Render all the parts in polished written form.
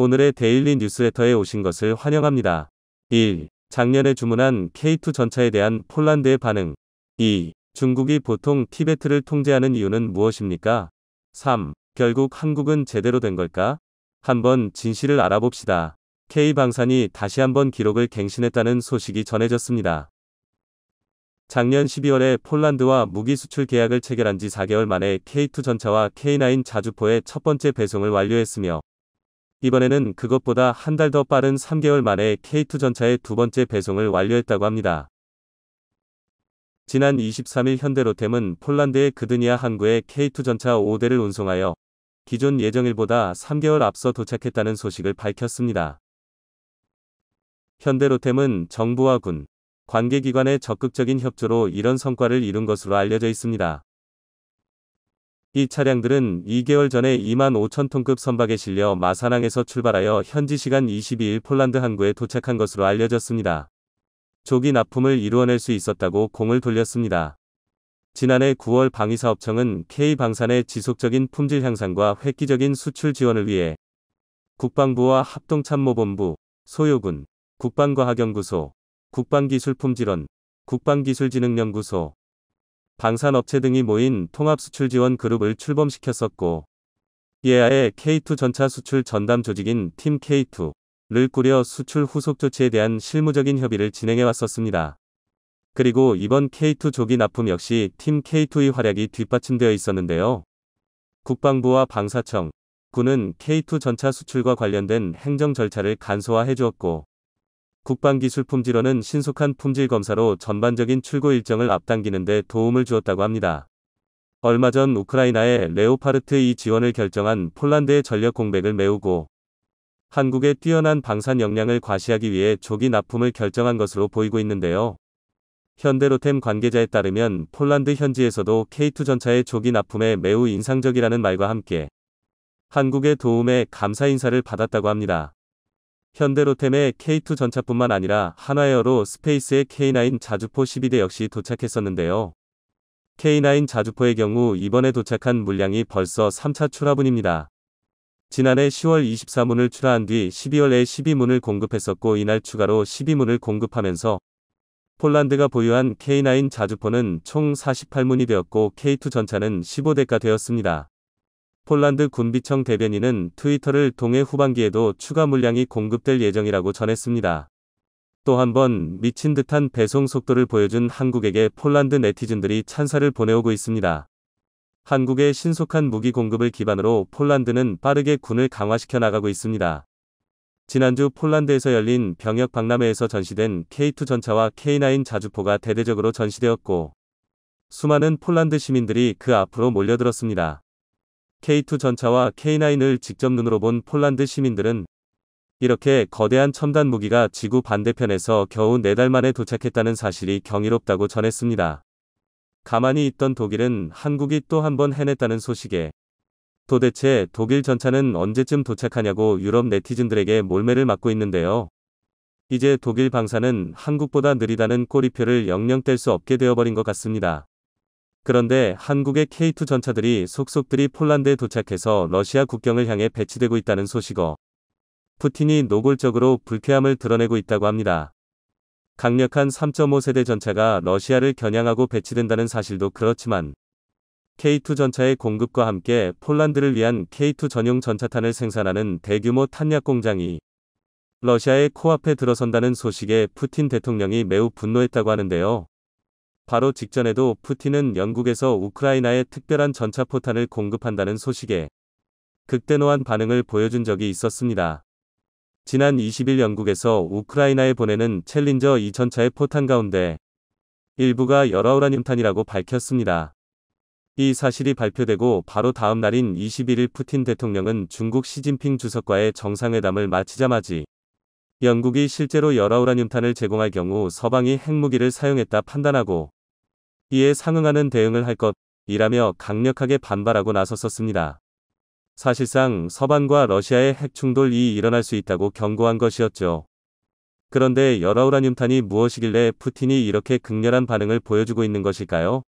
오늘의 데일리 뉴스레터에 오신 것을 환영합니다. 1. 작년에 주문한 K2 전차에 대한 폴란드의 반응. 2. 중국이 보통 티베트를 통제하는 이유는 무엇입니까? 3. 결국 한국은 제대로 된 걸까? 한번 진실을 알아봅시다. K방산이 다시 한번 기록을 갱신했다는 소식이 전해졌습니다. 작년 12월에 폴란드와 무기 수출 계약을 체결한 지 4개월 만에 K2 전차와 K9 자주포의 첫 번째 배송을 완료했으며 이번에는 그것보다 한 달 더 빠른 3개월 만에 K2 전차의 두 번째 배송을 완료했다고 합니다. 지난 23일 현대로템은 폴란드의 그드니아 항구에 K2 전차 5대를 운송하여 기존 예정일보다 3개월 앞서 도착했다는 소식을 밝혔습니다. 현대로템은 정부와 군, 관계기관의 적극적인 협조로 이런 성과를 이룬 것으로 알려져 있습니다. 이 차량들은 2개월 전에 25,000톤급 선박에 실려 마사낭에서 출발하여 현지 시간 22일 폴란드 항구에 도착한 것으로 알려졌습니다. 조기 납품을 이루어낼 수 있었다고 공을 돌렸습니다. 지난해 9월 방위사업청은 K방산의 지속적인 품질 향상과 획기적인 수출 지원을 위해 국방부와 합동참모본부, 소요군, 국방과학연구소, 국방기술품질원, 국방기술진흥연구소, 방산업체 등이 모인 통합수출지원 그룹을 출범시켰었고 이에 하에 K2 전차 수출 전담 조직인 팀 K2를 꾸려 수출 후속 조치에 대한 실무적인 협의를 진행해 왔었습니다. 그리고 이번 K2 조기 납품 역시 팀 K2의 활약이 뒷받침되어 있었는데요. 국방부와 방사청, 군은 K2 전차 수출과 관련된 행정 절차를 간소화해 주었고 국방기술품질원은 신속한 품질 검사로 전반적인 출고 일정을 앞당기는 데 도움을 주었다고 합니다. 얼마 전 우크라이나의 레오파르트 2 지원을 결정한 폴란드의 전력 공백을 메우고 한국의 뛰어난 방산 역량을 과시하기 위해 조기 납품을 결정한 것으로 보이고 있는데요. 현대로템 관계자에 따르면 폴란드 현지에서도 K2 전차의 조기 납품에 매우 인상적이라는 말과 함께 한국의 도움에 감사 인사를 받았다고 합니다. 현대로템의 K2 전차뿐만 아니라 한화에어로 스페이스의 K9 자주포 12대 역시 도착했었는데요. K9 자주포의 경우 이번에 도착한 물량이 벌써 3차 출하분입니다. 지난해 10월 24문을 출하한 뒤 12월에 12문을 공급했었고 이날 추가로 12문을 공급하면서 폴란드가 보유한 K9 자주포는 총 48문이 되었고 K2 전차는 15대가 되었습니다. 폴란드 군비청 대변인은 트위터를 통해 후반기에도 추가 물량이 공급될 예정이라고 전했습니다. 또 한 번 미친 듯한 배송 속도를 보여준 한국에게 폴란드 네티즌들이 찬사를 보내오고 있습니다. 한국의 신속한 무기 공급을 기반으로 폴란드는 빠르게 군을 강화시켜 나가고 있습니다. 지난주 폴란드에서 열린 병역 박람회에서 전시된 K2 전차와 K9 자주포가 대대적으로 전시되었고 수많은 폴란드 시민들이 그 앞으로 몰려들었습니다. K2 전차와 K9을 직접 눈으로 본 폴란드 시민들은 이렇게 거대한 첨단 무기가 지구 반대편에서 겨우 4달 만에 도착했다는 사실이 경이롭다고 전했습니다. 가만히 있던 독일은 한국이 또 한 번 해냈다는 소식에 도대체 독일 전차는 언제쯤 도착하냐고 유럽 네티즌들에게 몰매를 맞고 있는데요. 이제 독일 방산은 한국보다 느리다는 꼬리표를 영영 뗄 수 없게 되어버린 것 같습니다. 그런데 한국의 K2 전차들이 속속들이 폴란드에 도착해서 러시아 국경을 향해 배치되고 있다는 소식어 푸틴이 노골적으로 불쾌함을 드러내고 있다고 합니다. 강력한 3.5세대 전차가 러시아를 겨냥하고 배치된다는 사실도 그렇지만 K2 전차의 공급과 함께 폴란드를 위한 K2 전용 전차탄을 생산하는 대규모 탄약 공장이 러시아의 코앞에 들어선다는 소식에 푸틴 대통령이 매우 분노했다고 하는데요. 바로 직전에도 푸틴은 영국에서 우크라이나에 특별한 전차포탄을 공급한다는 소식에 극대노한 반응을 보여준 적이 있었습니다. 지난 20일 영국에서 우크라이나에 보내는 챌린저 2 전차의 포탄 가운데 일부가 열화우라늄탄이라고 밝혔습니다. 이 사실이 발표되고 바로 다음 날인 21일 푸틴 대통령은 중국 시진핑 주석과의 정상회담을 마치자마자 영국이 실제로 열화우라늄탄을 제공할 경우 서방이 핵무기를 사용했다 판단하고 이에 상응하는 대응을 할 것이라며 강력하게 반발하고 나섰었습니다. 사실상 서방과 러시아의 핵충돌이 일어날 수 있다고 경고한 것이었죠. 그런데 열화우라늄탄이 무엇이길래 푸틴이 이렇게 극렬한 반응을 보여주고 있는 것일까요?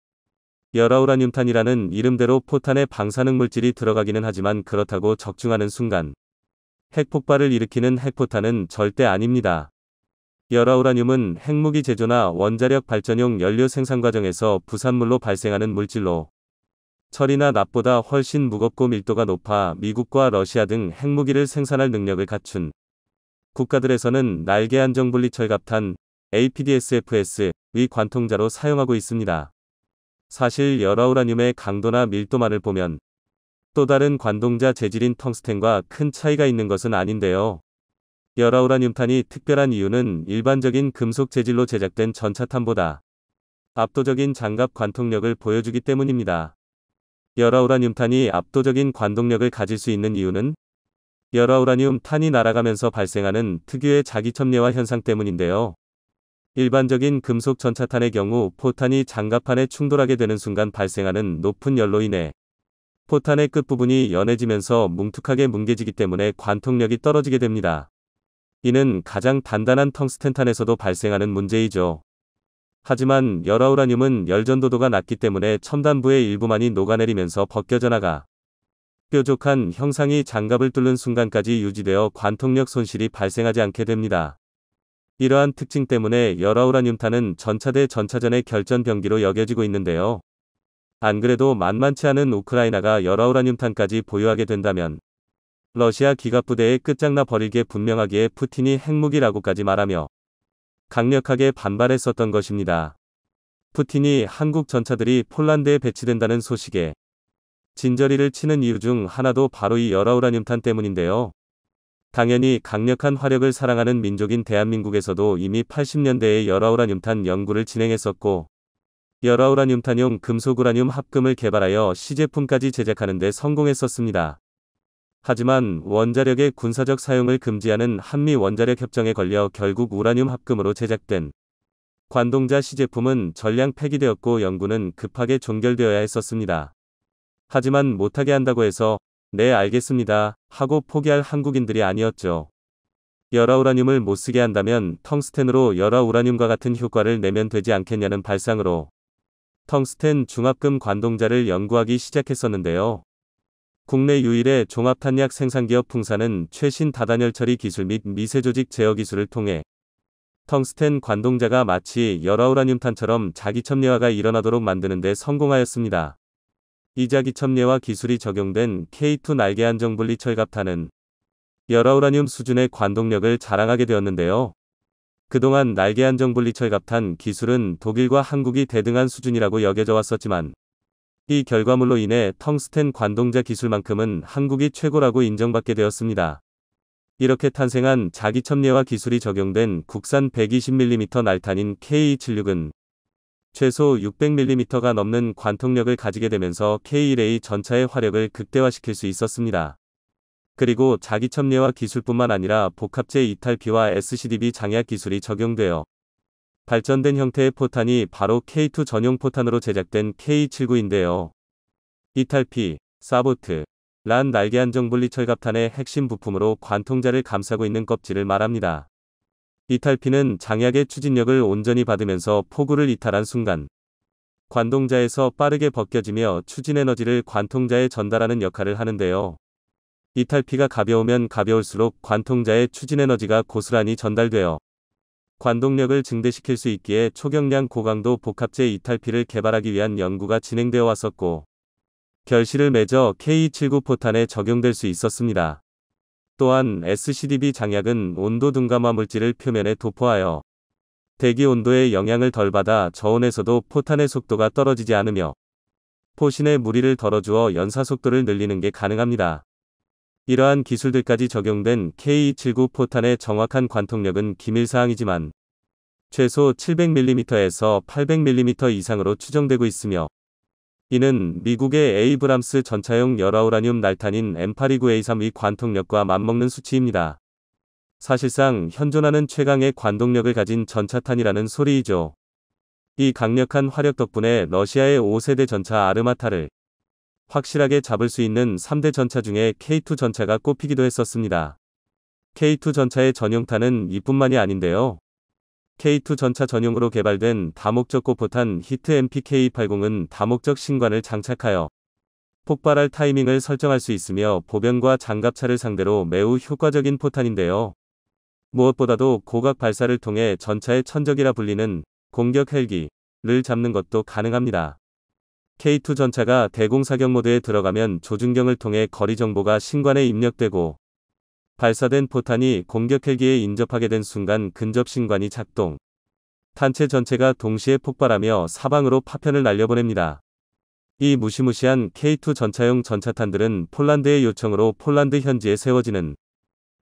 열화우라늄탄이라는 이름대로 포탄에 방사능 물질이 들어가기는 하지만 그렇다고 적중하는 순간 핵폭발을 일으키는 핵포탄은 절대 아닙니다. 열화우라늄은 핵무기 제조나 원자력 발전용 연료 생산 과정에서 부산물로 발생하는 물질로 철이나 납보다 훨씬 무겁고 밀도가 높아 미국과 러시아 등 핵무기를 생산할 능력을 갖춘 국가들에서는 날개 안정분리 철갑탄 APDSFS의 관통자로 사용하고 있습니다. 사실 열화우라늄의 강도나 밀도만을 보면 또 다른 관동자 재질인 텅스텐과 큰 차이가 있는 것은 아닌데요. 열화우라늄탄이 특별한 이유는 일반적인 금속 재질로 제작된 전차탄보다 압도적인 장갑 관통력을 보여주기 때문입니다. 열화우라늄탄이 압도적인 관동력을 가질 수 있는 이유는 열화우라늄 탄이 날아가면서 발생하는 특유의 자기첨예화 현상 때문인데요. 일반적인 금속 전차탄의 경우 포탄이 장갑판에 충돌하게 되는 순간 발생하는 높은 열로 인해 포탄의 끝부분이 연해지면서 뭉툭하게 뭉개지기 때문에 관통력이 떨어지게 됩니다. 이는 가장 단단한 텅스텐탄에서도 발생하는 문제이죠. 하지만 열화우라늄은 열전도도가 낮기 때문에 첨단부의 일부만이 녹아내리면서 벗겨져 나가 뾰족한 형상이 장갑을 뚫는 순간까지 유지되어 관통력 손실이 발생하지 않게 됩니다. 이러한 특징 때문에 열화우라늄탄은 전차 대 전차전의 결전병기로 여겨지고 있는데요. 안 그래도 만만치 않은 우크라이나가 열화우라늄탄까지 보유하게 된다면 러시아 기갑부대의 끝장나 버리게 분명하기에 푸틴이 핵무기라고까지 말하며 강력하게 반발했었던 것입니다. 푸틴이 한국 전차들이 폴란드에 배치된다는 소식에 진저리를 치는 이유 중 하나도 바로 이 열화우라늄탄 때문인데요. 당연히 강력한 화력을 사랑하는 민족인 대한민국에서도 이미 80년대에 열화우라늄탄 연구를 진행했었고 열화우라늄탄용 금속우라늄 합금을 개발하여 시제품까지 제작하는 데 성공했었습니다. 하지만 원자력의 군사적 사용을 금지하는 한미 원자력 협정에 걸려 결국 우라늄 합금으로 제작된 관동자 시제품은 전량 폐기되었고 연구는 급하게 종결되어야 했었습니다. 하지만 못하게 한다고 해서 네 알겠습니다 하고 포기할 한국인들이 아니었죠. 열화우라늄을 못쓰게 한다면 텅스텐으로 열화우라늄과 같은 효과를 내면 되지 않겠냐는 발상으로 텅스텐 중합금 관동자를 연구하기 시작했었는데요. 국내 유일의 종합탄약 생산기업 풍사는 최신 다단열 처리 기술 및 미세조직 제어 기술을 통해 텅스텐 관동자가 마치 열화우라늄탄처럼 자기첨예화가 일어나도록 만드는 데 성공하였습니다. 이 자기첨예화 기술이 적용된 K2 날개 안정분리 철갑탄은 열화우라늄 수준의 관동력을 자랑하게 되었는데요. 그동안 날개 안정분리 철갑탄 기술은 독일과 한국이 대등한 수준이라고 여겨져 왔었지만 이 결과물로 인해 텅스텐 관동자 기술만큼은 한국이 최고라고 인정받게 되었습니다. 이렇게 탄생한 자기첨예화 기술이 적용된 국산 120mm 날탄인 K276은 최소 600mm가 넘는 관통력을 가지게 되면서 K1A 전차의 화력을 극대화시킬 수 있었습니다. 그리고 자기첨예화 기술뿐만 아니라 복합재 이탈피와 SCDB 장약 기술이 적용되어 발전된 형태의 포탄이 바로 K2 전용 포탄으로 제작된 K79인데요. 이탈피, 사보트, 란 날개 안정분리 철갑탄의 핵심 부품으로 관통자를 감싸고 있는 껍질을 말합니다. 이탈피는 장약의 추진력을 온전히 받으면서 포구를 이탈한 순간 관동자에서 빠르게 벗겨지며 추진 에너지를 관통자에 전달하는 역할을 하는데요. 이탈피가 가벼우면 가벼울수록 관통자의 추진 에너지가 고스란히 전달되어 관동력을 증대시킬 수 있기에 초경량 고강도 복합재 이탈피를 개발하기 위한 연구가 진행되어 왔었고 결실을 맺어 K79 포탄에 적용될 수 있었습니다. 또한 SCDB 장약은 온도 둔감화 물질을 표면에 도포하여 대기 온도의 영향을 덜 받아 저온에서도 포탄의 속도가 떨어지지 않으며 포신의 무리를 덜어주어 연사 속도를 늘리는 게 가능합니다. 이러한 기술들까지 적용된 K79 포탄의 정확한 관통력은 기밀사항이지만 최소 700mm에서 800mm 이상으로 추정되고 있으며 이는 미국의 에이브람스 전차용 열화우라늄 날탄인 M829A3의 관통력과 맞먹는 수치입니다. 사실상 현존하는 최강의 관동력을 가진 전차탄이라는 소리이죠. 이 강력한 화력 덕분에 러시아의 5세대 전차 아르마타를 확실하게 잡을 수 있는 3대 전차 중에 K2 전차가 꼽히기도 했었습니다. K2 전차의 전용탄은 이뿐만이 아닌데요. K2 전차 전용으로 개발된 다목적 고포탄 히트 MPK80은 다목적 신관을 장착하여 폭발할 타이밍을 설정할 수 있으며 보병과 장갑차를 상대로 매우 효과적인 포탄인데요. 무엇보다도 고각 발사를 통해 전차의 천적이라 불리는 공격 헬기를 잡는 것도 가능합니다. K2 전차가 대공사격 모드에 들어가면 조준경을 통해 거리 정보가 신관에 입력되고 발사된 포탄이 공격 헬기에 인접하게 된 순간 근접 신관이 작동. 탄체 전체가 동시에 폭발하며 사방으로 파편을 날려보냅니다. 이 무시무시한 K2 전차용 전차탄들은 폴란드의 요청으로 폴란드 현지에 세워지는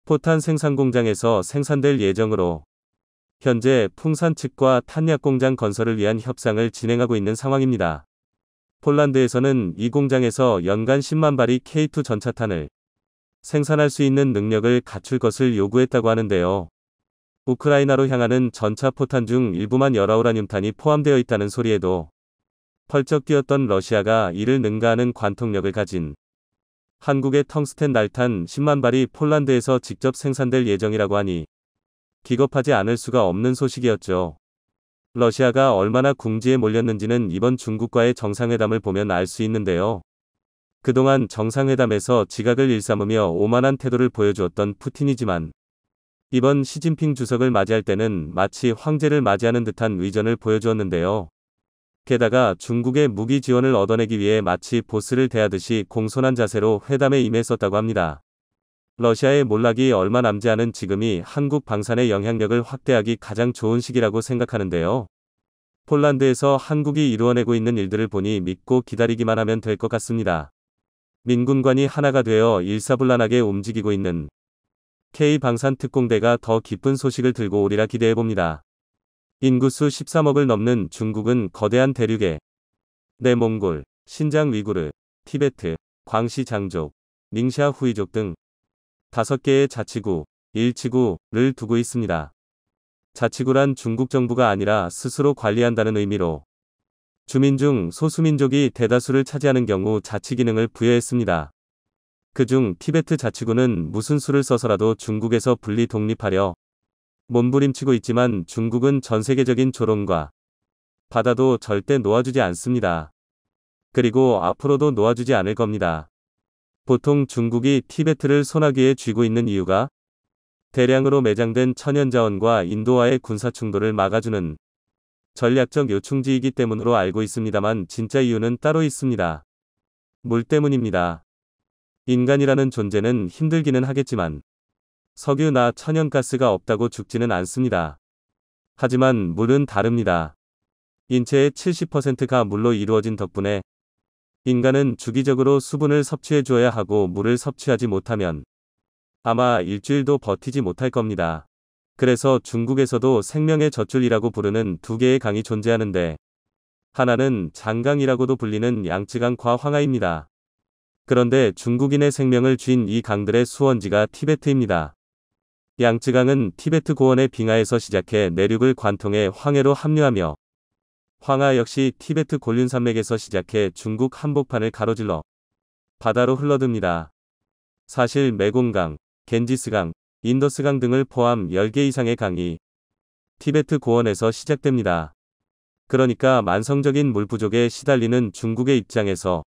포탄 생산 공장에서 생산될 예정으로 현재 풍산 측과 탄약 공장 건설을 위한 협상을 진행하고 있는 상황입니다. 폴란드에서는 이 공장에서 연간 10만 발이 K2 전차탄을 생산할 수 있는 능력을 갖출 것을 요구했다고 하는데요. 우크라이나로 향하는 전차 포탄 중 일부만 열화우라늄탄이 포함되어 있다는 소리에도 펄쩍 뛰었던 러시아가 이를 능가하는 관통력을 가진 한국의 텅스텐 날탄 10만 발이 폴란드에서 직접 생산될 예정이라고 하니 기겁하지 않을 수가 없는 소식이었죠. 러시아가 얼마나 궁지에 몰렸는지는 이번 중국과의 정상회담을 보면 알 수 있는데요. 그동안 정상회담에서 지각을 일삼으며 오만한 태도를 보여주었던 푸틴이지만 이번 시진핑 주석을 맞이할 때는 마치 황제를 맞이하는 듯한 의전을 보여주었는데요. 게다가 중국의 무기 지원을 얻어내기 위해 마치 보스를 대하듯이 공손한 자세로 회담에 임했었다고 합니다. 러시아의 몰락이 얼마 남지 않은 지금이 한국 방산의 영향력을 확대하기 가장 좋은 시기라고 생각하는데요. 폴란드에서 한국이 이루어내고 있는 일들을 보니 믿고 기다리기만 하면 될 것 같습니다. 민군관이 하나가 되어 일사불란하게 움직이고 있는 K방산 특공대가 더 기쁜 소식을 들고 오리라 기대해봅니다. 인구수 13억을 넘는 중국은 거대한 대륙에 내몽골, 신장 위구르, 티베트, 광시 장족, 닝샤 후이족 등 5개의 자치구, 일치구를 두고 있습니다. 자치구란 중국 정부가 아니라 스스로 관리한다는 의미로 주민 중 소수민족이 대다수를 차지하는 경우 자치 기능을 부여했습니다. 그중 티베트 자치구는 무슨 수를 써서라도 중국에서 분리 독립하려 몸부림치고 있지만 중국은 전 세계적인 조롱과 받아도 절대 놓아주지 않습니다. 그리고 앞으로도 놓아주지 않을 겁니다. 보통 중국이 티베트를 소나기에 쥐고 있는 이유가 대량으로 매장된 천연자원과 인도와의 군사충돌을 막아주는 전략적 요충지이기 때문으로 알고 있습니다만 진짜 이유는 따로 있습니다. 물 때문입니다. 인간이라는 존재는 힘들기는 하겠지만 석유나 천연가스가 없다고 죽지는 않습니다. 하지만 물은 다릅니다. 인체의 70%가 물로 이루어진 덕분에 인간은 주기적으로 수분을 섭취해 줘야 하고 물을 섭취하지 못하면 아마 일주일도 버티지 못할 겁니다. 그래서 중국에서도 생명의 젖줄이라고 부르는 2개의 강이 존재하는데 하나는 장강이라고도 불리는 양쯔강과 황하입니다. 그런데 중국인의 생명을 쥔 이 강들의 수원지가 티베트입니다. 양쯔강은 티베트 고원의 빙하에서 시작해 내륙을 관통해 황해로 합류하며 황하 역시 티베트 곤륜산맥에서 시작해 중국 한복판을 가로질러 바다로 흘러듭니다. 사실 메공강, 겐지스강, 인더스강 등을 포함 10개 이상의 강이 티베트 고원에서 시작됩니다. 그러니까 만성적인 물 부족에 시달리는 중국의 입장에서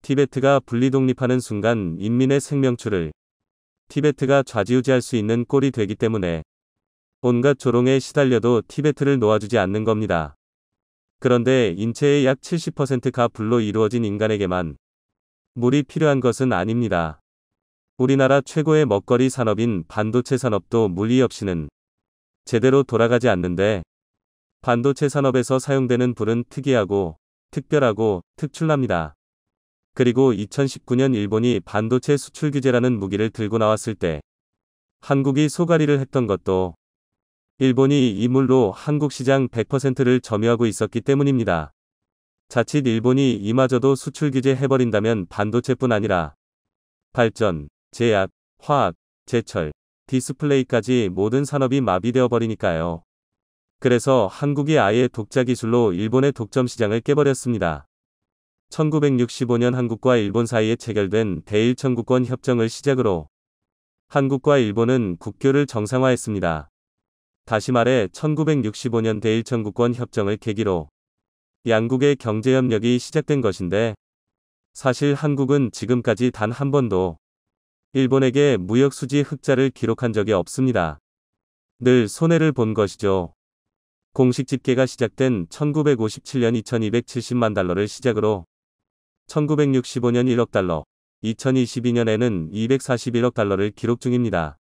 티베트가 분리독립하는 순간 인민의 생명줄을 티베트가 좌지우지할 수 있는 꼴이 되기 때문에 온갖 조롱에 시달려도 티베트를 놓아주지 않는 겁니다. 그런데 인체의 약 70%가 불로 이루어진 인간에게만 물이 필요한 것은 아닙니다. 우리나라 최고의 먹거리 산업인 반도체 산업도 물이 없이는 제대로 돌아가지 않는데 반도체 산업에서 사용되는 불은 특이하고 특별하고 특출납니다. 그리고 2019년 일본이 반도체 수출 규제라는 무기를 들고 나왔을 때 한국이 소가리를 했던 것도 일본이 이 물로 한국 시장 100%를 점유하고 있었기 때문입니다. 자칫 일본이 이마저도 수출 규제 해버린다면 반도체뿐 아니라 발전, 제약, 화학, 제철, 디스플레이까지 모든 산업이 마비되어 버리니까요. 그래서 한국이 아예 독자 기술로 일본의 독점 시장을 깨버렸습니다. 1965년 한국과 일본 사이에 체결된 대일청구권 협정을 시작으로 한국과 일본은 국교를 정상화했습니다. 다시 말해 1965년 대일청구권 협정을 계기로 양국의 경제협력이 시작된 것인데 사실 한국은 지금까지 단 한 번도 일본에게 무역 수지 흑자를 기록한 적이 없습니다. 늘 손해를 본 것이죠. 공식 집계가 시작된 1957년 2270만 달러를 시작으로 1965년 1억 달러, 2022년에는 241억 달러를 기록 중입니다.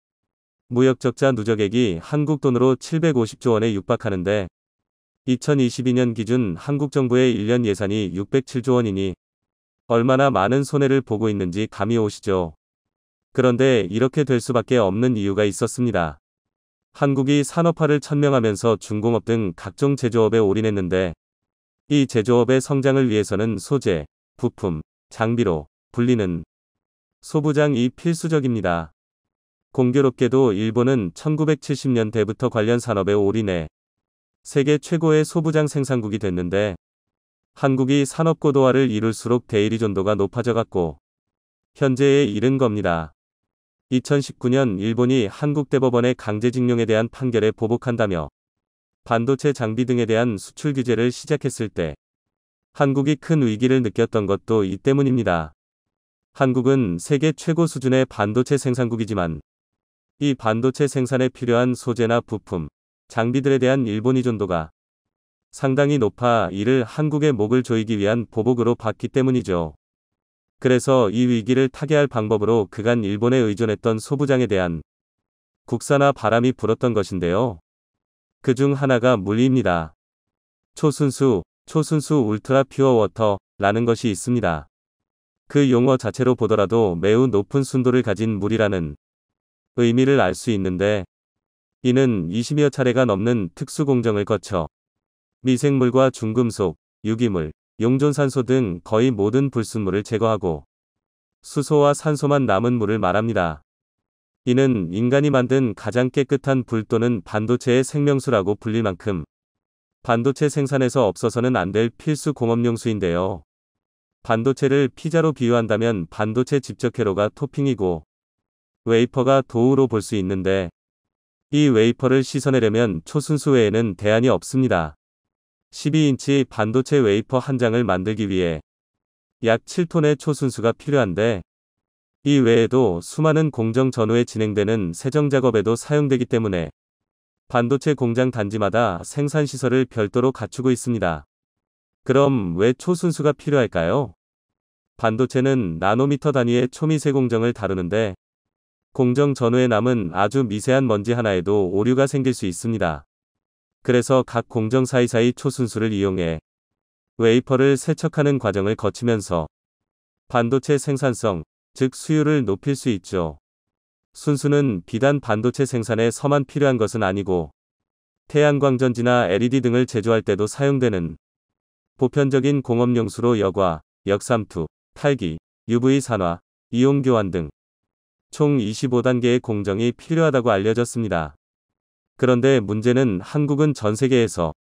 무역 적자 누적액이 한국 돈으로 750조 원에 육박하는데 2022년 기준 한국 정부의 1년 예산이 607조 원이니 얼마나 많은 손해를 보고 있는지 감이 오시죠. 그런데 이렇게 될 수밖에 없는 이유가 있었습니다. 한국이 산업화를 천명하면서 중공업 등 각종 제조업에 올인했는데 이 제조업의 성장을 위해서는 소재, 부품, 장비로 불리는 소부장이 필수적입니다. 공교롭게도 일본은 1970년대부터 관련 산업에 올인해 세계 최고의 소부장 생산국이 됐는데 한국이 산업 고도화를 이룰수록 대의리존도가 높아져 갔고 현재에 이른 겁니다. 2019년 일본이 한국 대법원의 강제징용에 대한 판결에 보복한다며 반도체 장비 등에 대한 수출 규제를 시작했을 때 한국이 큰 위기를 느꼈던 것도 이 때문입니다. 한국은 세계 최고 수준의 반도체 생산국이지만 이 반도체 생산에 필요한 소재나 부품, 장비들에 대한 일본 의존도가 상당히 높아 이를 한국의 목을 조이기 위한 보복으로 봤기 때문이죠. 그래서 이 위기를 타개할 방법으로 그간 일본에 의존했던 소부장에 대한 국산화 바람이 불었던 것인데요. 그중 하나가 물리입니다. 초순수 울트라 퓨어 워터라는 것이 있습니다. 그 용어 자체로 보더라도 매우 높은 순도를 가진 물이라는 의미를 알 수 있는데 이는 20여 차례가 넘는 특수 공정을 거쳐 미생물과 중금속, 유기물, 용존산소 등 거의 모든 불순물을 제거하고 수소와 산소만 남은 물을 말합니다. 이는 인간이 만든 가장 깨끗한 불 또는 반도체의 생명수라고 불릴 만큼 반도체 생산에서 없어서는 안 될 필수 공업용수인데요. 반도체를 피자로 비유한다면 반도체 직접 회로가 토핑이고 웨이퍼가 도우로 볼 수 있는데 이 웨이퍼를 씻어내려면 초순수 외에는 대안이 없습니다. 12인치 반도체 웨이퍼 한 장을 만들기 위해 약 7톤의 초순수가 필요한데 이 외에도 수많은 공정 전후에 진행되는 세정 작업에도 사용되기 때문에 반도체 공장 단지마다 생산시설을 별도로 갖추고 있습니다. 그럼 왜 초순수가 필요할까요? 반도체는 나노미터 단위의 초미세 공정을 다루는데 공정 전후에 남은 아주 미세한 먼지 하나에도 오류가 생길 수 있습니다. 그래서 각 공정 사이사이 초순수를 이용해 웨이퍼를 세척하는 과정을 거치면서 반도체 생산성, 즉 수율을 높일 수 있죠. 순수는 비단 반도체 생산에 서만 필요한 것은 아니고 태양광전지나 LED 등을 제조할 때도 사용되는 보편적인 공업용수로 여과, 역삼투, 탈기, UV 산화, 이온 교환 등 총 25단계의 공정이 필요하다고 알려졌습니다. 그런데 문제는 한국은 전 세계에서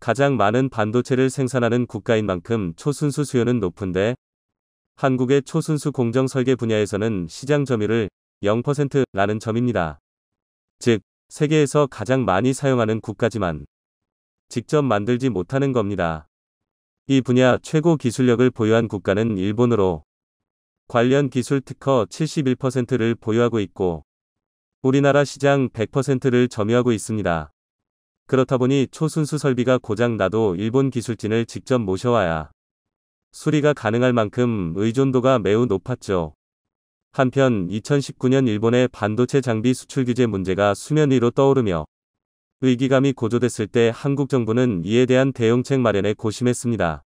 가장 많은 반도체를 생산하는 국가인 만큼 초순수 수요는 높은데 한국의 초순수 공정 설계 분야에서는 시장 점유율을 0%라는 점입니다. 즉, 세계에서 가장 많이 사용하는 국가지만 직접 만들지 못하는 겁니다. 이 분야 최고 기술력을 보유한 국가는 일본으로 관련 기술 특허 71%를 보유하고 있고 우리나라 시장 100%를 점유하고 있습니다. 그렇다 보니 초순수 설비가 고장 나도 일본 기술진을 직접 모셔와야 수리가 가능할 만큼 의존도가 매우 높았죠. 한편 2019년 일본의 반도체 장비 수출 규제 문제가 수면 위로 떠오르며 위기감이 고조됐을 때 한국 정부는 이에 대한 대응책 마련에 고심했습니다.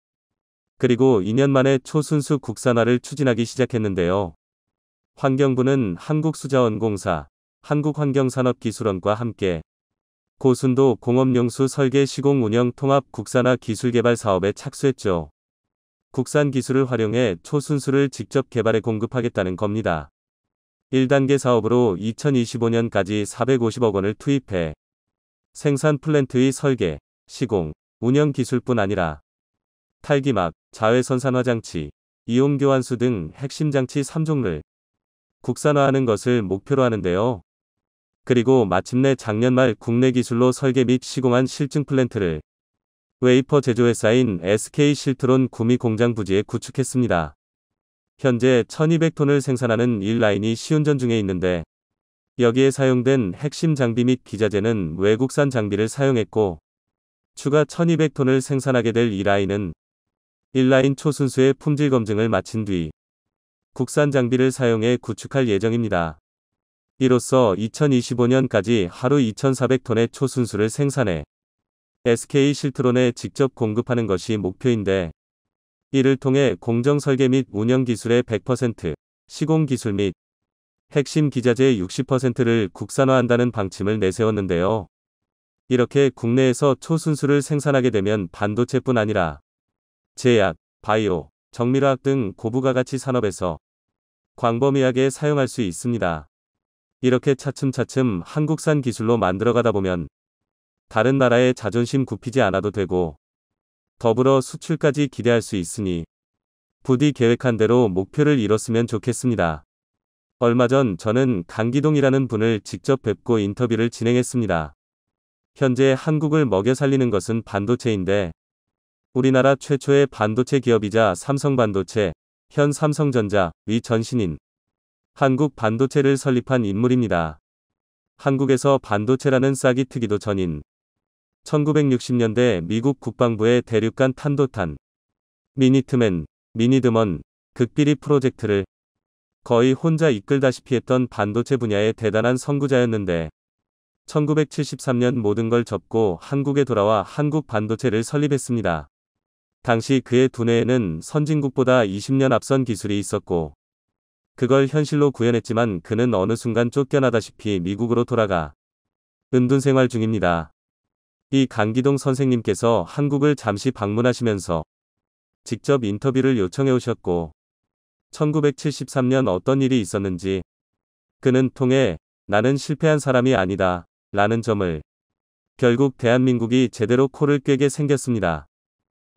그리고 2년 만에 초순수 국산화를 추진하기 시작했는데요. 환경부는 한국수자원공사, 한국환경산업기술원과 함께 고순도 공업용수 설계 시공 운영 통합 국산화 기술개발 사업에 착수했죠. 국산 기술을 활용해 초순수를 직접 개발해 공급하겠다는 겁니다. 1단계 사업으로 2025년까지 450억 원을 투입해 생산 플랜트의 설계, 시공, 운영 기술뿐 아니라 탈기막, 자외선산화 장치, 이온 교환수 등 핵심 장치 3종를 국산화하는 것을 목표로 하는데요. 그리고 마침내 작년 말 국내 기술로 설계 및 시공한 실증 플랜트를 웨이퍼 제조회사인 SK실트론 구미 공장 부지에 구축했습니다. 현재 1200톤을 생산하는 1라인이 시운전 중에 있는데 여기에 사용된 핵심 장비 및 기자재는 외국산 장비를 사용했고 추가 1200톤을 생산하게 될 2라인은 1라인 초순수의 품질 검증을 마친 뒤 국산 장비를 사용해 구축할 예정입니다. 이로써 2025년까지 하루 2400톤의 초순수를 생산해 SK 실트론에 직접 공급하는 것이 목표인데 이를 통해 공정 설계 및 운영 기술의 100%, 시공 기술 및 핵심 기자재의 60%를 국산화한다는 방침을 내세웠는데요. 이렇게 국내에서 초순수를 생산하게 되면 반도체뿐 아니라 제약, 바이오, 정밀화학 등 고부가가치 산업에서 광범위하게 사용할 수 있습니다. 이렇게 차츰차츰 한국산 기술로 만들어가다 보면 다른 나라의 자존심 굽히지 않아도 되고 더불어 수출까지 기대할 수 있으니 부디 계획한 대로 목표를 이뤘으면 좋겠습니다. 얼마 전 저는 강기동이라는 분을 직접 뵙고 인터뷰를 진행했습니다. 현재 한국을 먹여 살리는 것은 반도체인데 우리나라 최초의 반도체 기업이자 삼성반도체, 현 삼성전자, 위 전신인 한국 반도체를 설립한 인물입니다. 한국에서 반도체라는 싹이 트기도 전인 1960년대 미국 국방부의 대륙간 탄도탄, 미니트맨, 미니드먼, 극비리 프로젝트를 거의 혼자 이끌다시피 했던 반도체 분야의 대단한 선구자였는데 1973년 모든 걸 접고 한국에 돌아와 한국 반도체를 설립했습니다. 당시 그의 두뇌에는 선진국보다 20년 앞선 기술이 있었고 그걸 현실로 구현했지만 그는 어느 순간 쫓겨나다시피 미국으로 돌아가 은둔 생활 중입니다. 이 강기동 선생님께서 한국을 잠시 방문하시면서 직접 인터뷰를 요청해 오셨고 1973년 어떤 일이 있었는지 그는 통해 나는 실패한 사람이 아니다 라는 점을 결국 대한민국이 제대로 코를 꿰게 생겼습니다.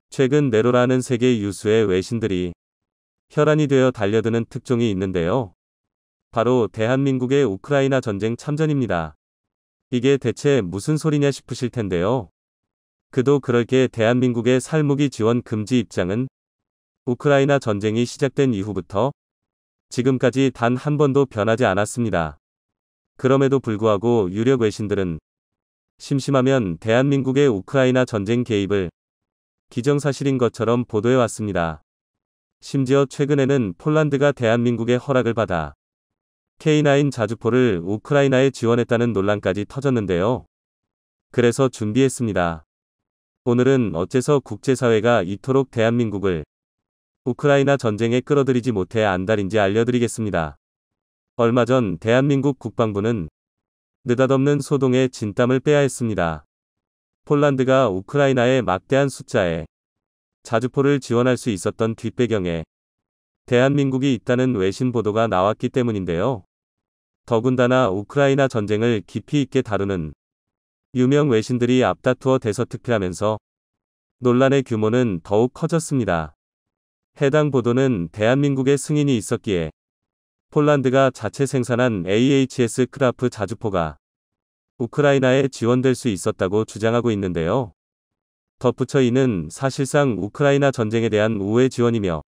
최근 네로라는 세계 유수의 외신들이 혈안이 되어 달려드는 특종이 있는데요. 바로 대한민국의 우크라이나 전쟁 참전입니다. 이게 대체 무슨 소리냐 싶으실 텐데요. 그도 그럴 게 대한민국의 살무기 지원 금지 입장은 우크라이나 전쟁이 시작된 이후부터 지금까지 단 한 번도 변하지 않았습니다. 그럼에도 불구하고 유력 외신들은 심심하면 대한민국의 우크라이나 전쟁 개입을 기정사실인 것처럼 보도해왔습니다. 심지어 최근에는 폴란드가 대한민국의 허락을 받아 K9 자주포를 우크라이나에 지원했다는 논란까지 터졌는데요. 그래서 준비했습니다. 오늘은 어째서 국제사회가 이토록 대한민국을 우크라이나 전쟁에 끌어들이지 못해 안달인지 알려드리겠습니다. 얼마 전 대한민국 국방부는 느닷없는 소동에 진땀을 빼야 했습니다. 폴란드가 우크라이나에 막대한 숫자의 자주포를 지원할 수 있었던 뒷배경에 대한민국이 있다는 외신 보도가 나왔기 때문인데요. 더군다나 우크라이나 전쟁을 깊이 있게 다루는 유명 외신들이 앞다투어 대서특필하면서 논란의 규모는 더욱 커졌습니다. 해당 보도는 대한민국의 승인이 있었기에 폴란드가 자체 생산한 AHS 크라프 자주포가 우크라이나에 지원될 수 있었다고 주장하고 있는데요. 덧붙여 이는 사실상 우크라이나 전쟁에 대한 우회 지원이며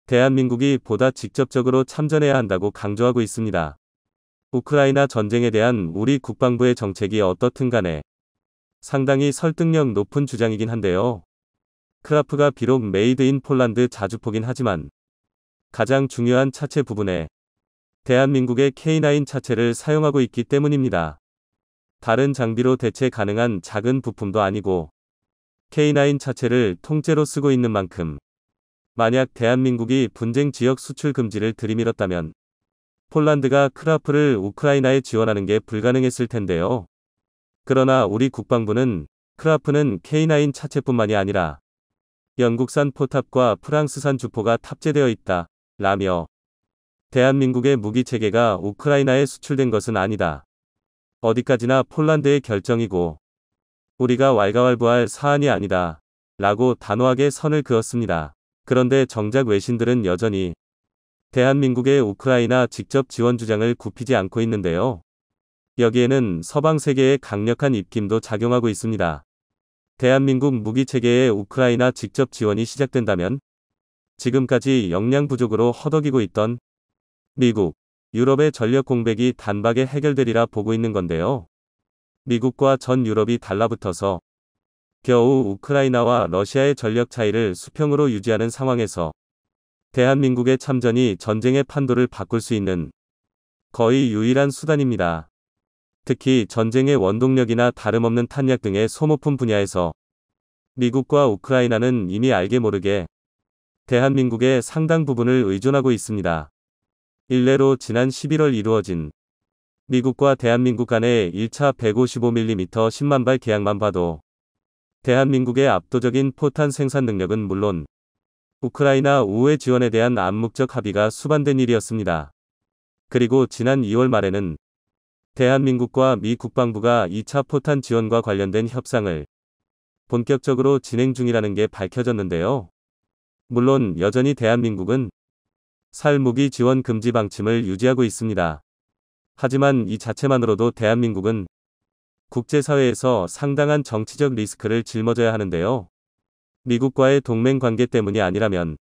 대한민국이 보다 직접적으로 참전해야 한다고 강조하고 있습니다. 우크라이나 전쟁에 대한 우리 국방부의 정책이 어떻든 간에 상당히 설득력 높은 주장이긴 한데요. 크라프가 비록 메이드 인 폴란드 자주포긴 하지만 가장 중요한 차체 부분에 대한민국의 K9 차체를 사용하고 있기 때문입니다. 다른 장비로 대체 가능한 작은 부품도 아니고 K9 차체를 통째로 쓰고 있는 만큼 만약 대한민국이 분쟁 지역 수출 금지를 들이밀었다면 폴란드가 크라프를 우크라이나에 지원하는 게 불가능했을 텐데요. 그러나 우리 국방부는 크라프는 K9 차체뿐만이 아니라 영국산 포탑과 프랑스산 주포가 탑재되어 있다 라며 대한민국의 무기체계가 우크라이나에 수출된 것은 아니다. 어디까지나 폴란드의 결정이고 우리가 왈가왈부할 사안이 아니다 라고 단호하게 선을 그었습니다. 그런데 정작 외신들은 여전히 대한민국의 우크라이나 직접 지원 주장을 굽히지 않고 있는데요. 여기에는 서방 세계의 강력한 입김도 작용하고 있습니다. 대한민국 무기체계의 우크라이나 직접 지원이 시작된다면 지금까지 역량 부족으로 허덕이고 있던 미국, 유럽의 전력 공백이 단박에 해결되리라 보고 있는 건데요. 미국과 전 유럽이 달라붙어서 겨우 우크라이나와 러시아의 전력 차이를 수평으로 유지하는 상황에서 대한민국의 참전이 전쟁의 판도를 바꿀 수 있는 거의 유일한 수단입니다. 특히 전쟁의 원동력이나 다름없는 탄약 등의 소모품 분야에서 미국과 우크라이나는 이미 알게 모르게 대한민국의 상당 부분을 의존하고 있습니다. 일례로 지난 11월 이루어진 미국과 대한민국 간의 1차 155mm 10만 발 계약만 봐도 대한민국의 압도적인 포탄 생산 능력은 물론 우크라이나 우회 지원에 대한 암묵적 합의가 수반된 일이었습니다. 그리고 지난 2월 말에는 대한민국과 미 국방부가 2차 포탄 지원과 관련된 협상을 본격적으로 진행 중이라는 게 밝혀졌는데요. 물론 여전히 대한민국은 살 무기 지원 금지 방침을 유지하고 있습니다. 하지만 이 자체만으로도 대한민국은 국제사회에서 상당한 정치적 리스크를 짊어져야 하는데요. 미국과의 동맹 관계 때문이 아니라면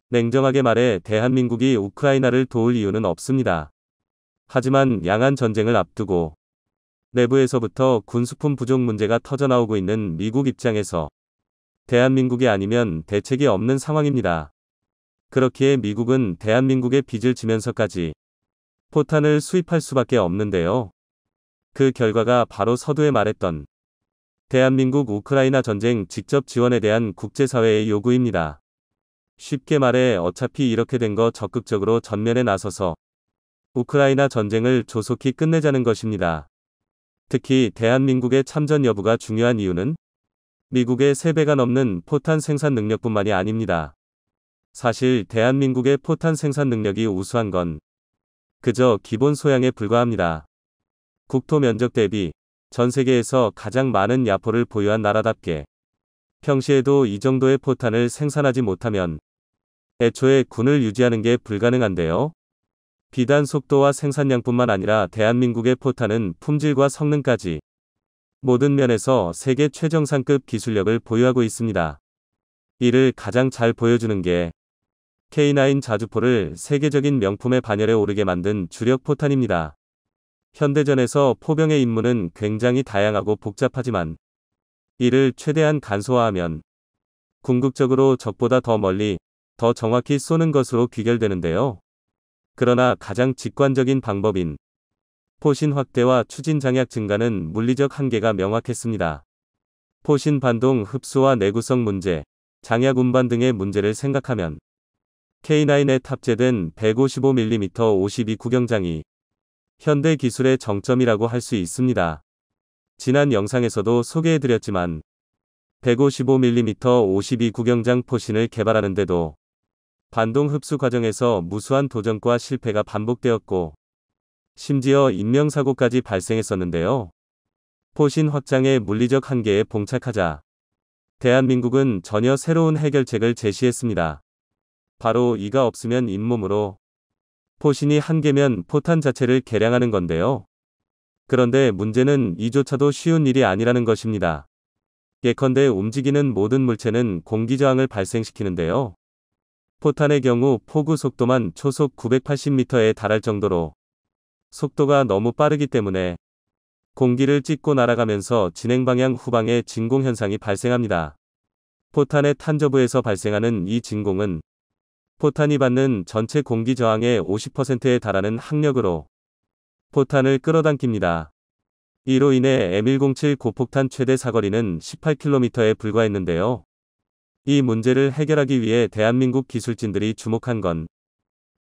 냉정하게 말해 대한민국이 우크라이나를 도울 이유는 없습니다. 하지만 양안 전쟁을 앞두고 내부에서부터 군수품 부족 문제가 터져나오고 있는 미국 입장에서 대한민국이 아니면 대책이 없는 상황입니다. 그렇기에 미국은 대한민국의 빚을 지면서까지 포탄을 수입할 수밖에 없는데요. 그 결과가 바로 서두에 말했던 대한민국 우크라이나 전쟁 직접 지원에 대한 국제사회의 요구입니다. 쉽게 말해 어차피 이렇게 된 거 적극적으로 전면에 나서서 우크라이나 전쟁을 조속히 끝내자는 것입니다. 특히 대한민국의 참전 여부가 중요한 이유는 미국의 3배가 넘는 포탄 생산 능력뿐만이 아닙니다. 사실 대한민국의 포탄 생산 능력이 우수한 건 그저 기본 소양에 불과합니다. 국토 면적 대비 전 세계에서 가장 많은 야포를 보유한 나라답게 평시에도 이 정도의 포탄을 생산하지 못하면 애초에 군을 유지하는 게 불가능한데요. 비단 속도와 생산량뿐만 아니라 대한민국의 포탄은 품질과 성능까지 모든 면에서 세계 최정상급 기술력을 보유하고 있습니다. 이를 가장 잘 보여주는 게 K9 자주포를 세계적인 명품의 반열에 오르게 만든 주력 포탄입니다. 현대전에서 포병의 임무는 굉장히 다양하고 복잡하지만 이를 최대한 간소화하면 궁극적으로 적보다 더 멀리, 더 정확히 쏘는 것으로 귀결되는데요. 그러나 가장 직관적인 방법인 포신 확대와 추진 장약 증가는 물리적 한계가 명확했습니다. 포신 반동 흡수와 내구성 문제, 장약 운반 등의 문제를 생각하면 K9에 탑재된 155mm 52 구경장이 현대 기술의 정점이라고 할 수 있습니다. 지난 영상에서도 소개해드렸지만 155mm 52 구경장 포신을 개발하는데도 반동 흡수 과정에서 무수한 도전과 실패가 반복되었고 심지어 인명사고까지 발생했었는데요. 포신 확장의 물리적 한계에 봉착하자 대한민국은 전혀 새로운 해결책을 제시했습니다. 바로 이가 없으면 잇몸으로 포신이 한계면 포탄 자체를 개량하는 건데요. 그런데 문제는 이조차도 쉬운 일이 아니라는 것입니다. 예컨대 움직이는 모든 물체는 공기저항을 발생시키는데요. 포탄의 경우 포구 속도만 초속 980m에 달할 정도로 속도가 너무 빠르기 때문에 공기를 찢고 날아가면서 진행 방향 후방에 진공 현상이 발생합니다. 포탄의 탄저부에서 발생하는 이 진공은 포탄이 받는 전체 공기 저항의 50%에 달하는 항력으로 포탄을 끌어당깁니다. 이로 인해 M107 고폭탄 최대 사거리는 18km에 불과했는데요. 이 문제를 해결하기 위해 대한민국 기술진들이 주목한 건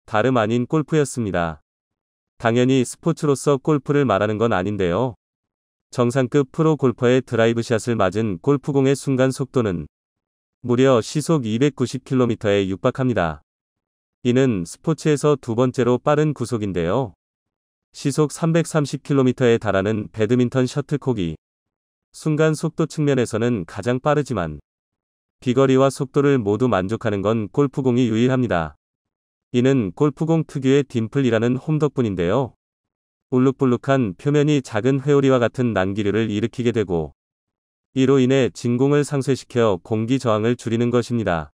다름 아닌 골프였습니다. 당연히 스포츠로서 골프를 말하는 건 아닌데요. 정상급 프로 골퍼의 드라이브샷을 맞은 골프공의 순간 속도는 무려 시속 290km에 육박합니다. 이는 스포츠에서 두 번째로 빠른 구속인데요. 시속 330km에 달하는 배드민턴 셔틀콕이 순간 속도 측면에서는 가장 빠르지만 비거리와 속도를 모두 만족하는 건 골프공이 유일합니다. 이는 골프공 특유의 딤플이라는 홈 덕분인데요. 울룩불룩한 표면이 작은 회오리와 같은 난기류를 일으키게 되고 이로 인해 진공을 상쇄시켜 공기 저항을 줄이는 것입니다.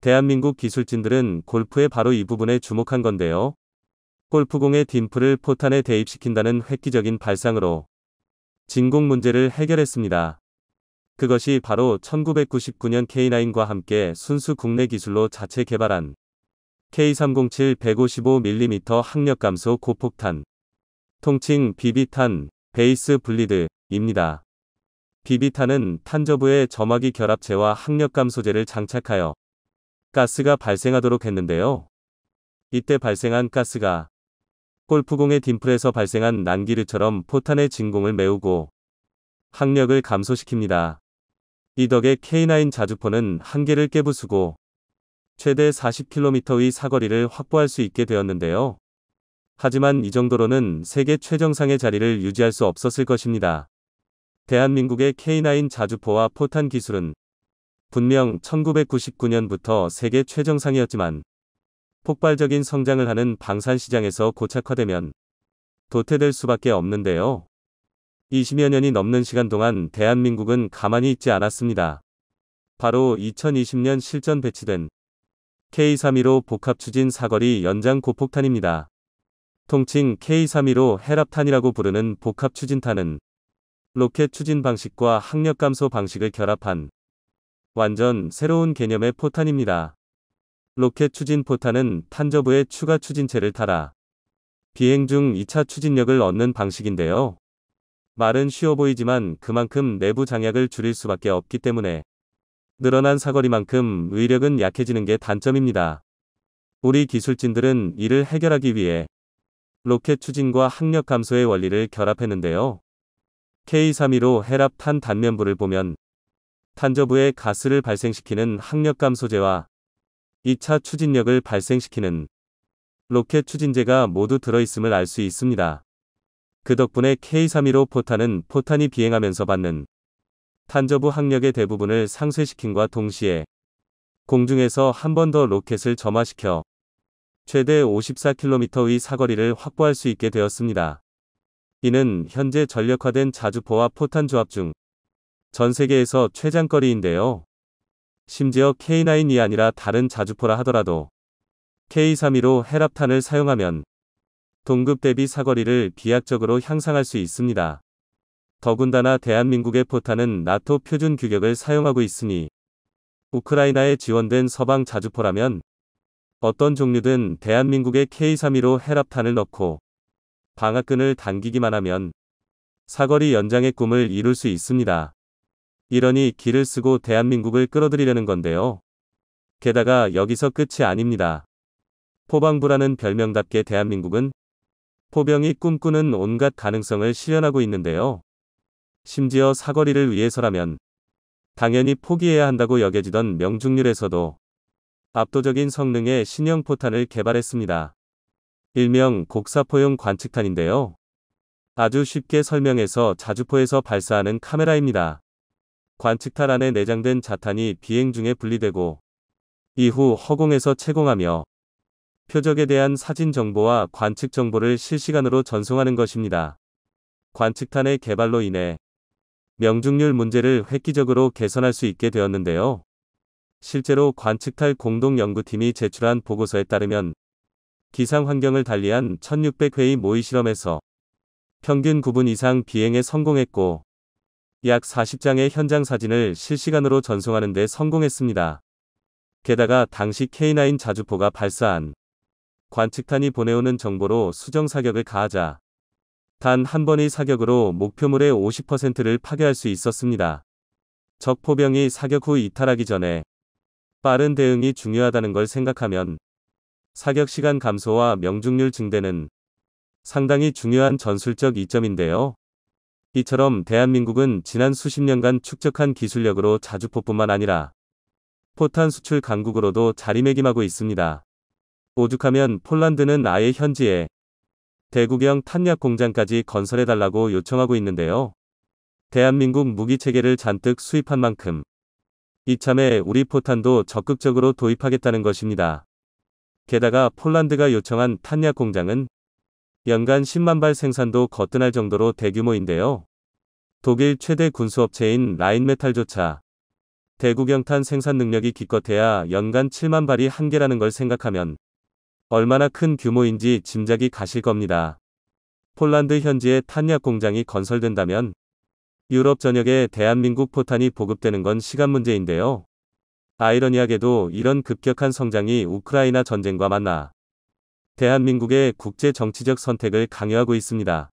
대한민국 기술진들은 골프의 바로 이 부분에 주목한 건데요. 골프공의 딤플을 포탄에 대입시킨다는 획기적인 발상으로 진공 문제를 해결했습니다. 그것이 바로 1999년 K9과 함께 순수 국내 기술로 자체 개발한 K307 155mm 항력감소 고폭탄, 통칭 BB탄, 베이스 블리드입니다. BB탄은 탄저부에 점화기 결합체와 항력감소제를 장착하여 가스가 발생하도록 했는데요. 이때 발생한 가스가 골프공의 딤플에서 발생한 난기류처럼 포탄의 진공을 메우고 항력을 감소시킵니다. 이 덕에 K9 자주포는 한계를 깨부수고 최대 40km의 사거리를 확보할 수 있게 되었는데요. 하지만 이 정도로는 세계 최정상의 자리를 유지할 수 없었을 것입니다. 대한민국의 K9 자주포와 포탄 기술은 분명 1999년부터 세계 최정상이었지만 폭발적인 성장을 하는 방산 시장에서 고착화되면 도태될 수밖에 없는데요. 20여 년이 넘는 시간 동안 대한민국은 가만히 있지 않았습니다. 바로 2020년 실전 배치된 K315 복합추진 사거리 연장 고폭탄입니다. 통칭 K315 헬압탄이라고 부르는 복합추진탄은 로켓 추진 방식과 항력 감소 방식을 결합한 완전 새로운 개념의 포탄입니다. 로켓 추진 포탄은 탄저부에 추가 추진체를 달아 비행 중 2차 추진력을 얻는 방식인데요. 말은 쉬워 보이지만 그만큼 내부 장약을 줄일 수밖에 없기 때문에 늘어난 사거리만큼 의력은 약해지는 게 단점입니다. 우리 기술진들은 이를 해결하기 위해 로켓 추진과 항력 감소의 원리를 결합했는데요. K315 헬압탄 단면부를 보면 탄저부에 가스를 발생시키는 항력 감소제와 2차 추진력을 발생시키는 로켓 추진제가 모두 들어있음을 알 수 있습니다. 그 덕분에 K315 포탄은 포탄이 비행하면서 받는 탄저부 항력의 대부분을 상쇄시킨과 동시에 공중에서 한 번 더 로켓을 점화시켜 최대 54km의 사거리를 확보할 수 있게 되었습니다. 이는 현재 전력화된 자주포와 포탄 조합 중 전 세계에서 최장거리인데요. 심지어 K9이 아니라 다른 자주포라 하더라도 K315 헬압탄을 사용하면 동급 대비 사거리를 비약적으로 향상할 수 있습니다. 더군다나 대한민국의 포탄은 나토 표준 규격을 사용하고 있으니 우크라이나에 지원된 서방 자주포라면 어떤 종류든 대한민국의 K315 헬압탄을 넣고 방아끈을 당기기만 하면 사거리 연장의 꿈을 이룰 수 있습니다. 이러니 기를 쓰고 대한민국을 끌어들이려는 건데요. 게다가 여기서 끝이 아닙니다. 포방부라는 별명답게 대한민국은 포병이 꿈꾸는 온갖 가능성을 실현하고 있는데요. 심지어 사거리를 위해서라면 당연히 포기해야 한다고 여겨지던 명중률에서도 압도적인 성능의 신형 포탄을 개발했습니다. 일명 곡사포용 관측탄인데요. 아주 쉽게 설명해서 자주포에서 발사하는 카메라입니다. 관측탄 안에 내장된 자탄이 비행 중에 분리되고 이후 허공에서 채공하며 표적에 대한 사진 정보와 관측 정보를 실시간으로 전송하는 것입니다. 관측탄의 개발로 인해 명중률 문제를 획기적으로 개선할 수 있게 되었는데요. 실제로 관측탈 공동연구팀이 제출한 보고서에 따르면 기상 환경을 달리한 1600회의 모의 실험에서 평균 9분 이상 비행에 성공했고 약 40장의 현장 사진을 실시간으로 전송하는 데 성공했습니다. 게다가 당시 K9 자주포가 발사한 관측탄이 보내오는 정보로 수정 사격을 가하자 단 한 번의 사격으로 목표물의 50%를 파괴할 수 있었습니다. 적 포병이 사격 후 이탈하기 전에 빠른 대응이 중요하다는 걸 생각하면 사격 시간 감소와 명중률 증대는 상당히 중요한 전술적 이점인데요. 이처럼 대한민국은 지난 수십 년간 축적한 기술력으로 자주포뿐만 아니라 포탄 수출 강국으로도 자리매김하고 있습니다. 오죽하면 폴란드는 아예 현지에 대구경 탄약 공장까지 건설해달라고 요청하고 있는데요. 대한민국 무기체계를 잔뜩 수입한 만큼 이참에 우리 포탄도 적극적으로 도입하겠다는 것입니다. 게다가 폴란드가 요청한 탄약 공장은 연간 10만 발 생산도 거뜬할 정도로 대규모인데요. 독일 최대 군수업체인 라인메탈조차 대구경탄 생산 능력이 기껏해야 연간 7만 발이 한계라는 걸 생각하면 얼마나 큰 규모인지 짐작이 가실 겁니다. 폴란드 현지에 탄약 공장이 건설된다면 유럽 전역에 대한민국 포탄이 보급되는 건 시간 문제인데요. 아이러니하게도 이런 급격한 성장이 우크라이나 전쟁과 만나 대한민국의 국제 정치적 선택을 강요하고 있습니다.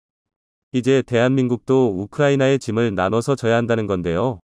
이제 대한민국도 우크라이나의 짐을 나눠서 져야 한다는 건데요.